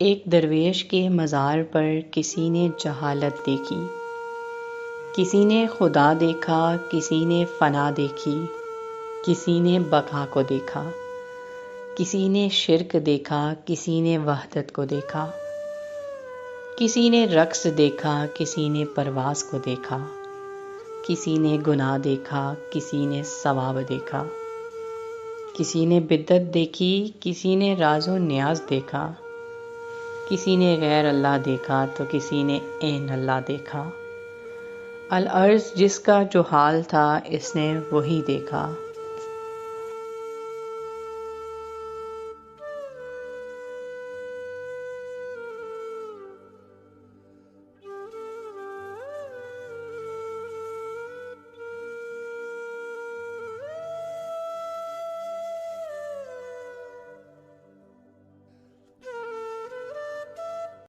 ایک درویش کے مزار پر کسی نے جہالت دیکھی، کسی نے خدا دیکھا، کسی نے فنا دیکھی، کسی نے بقا کو دیکھا، کسی نے شرک دیکھا، کسی نے وحدت کو دیکھا، کسی نے رقص دیکھا، کسی نے پرواز کو دیکھا، کسی نے گناہ دیکھا، کسی نے ثواب دیکھا، کسی نے بدعت دیکھی، کسی نے راز و نیاز دیکھا، کسی نے غیر اللہ دیکھا تو کسی نے عین اللہ دیکھا۔ العرض جس کا جو حال تھا اس نے وہی دیکھا،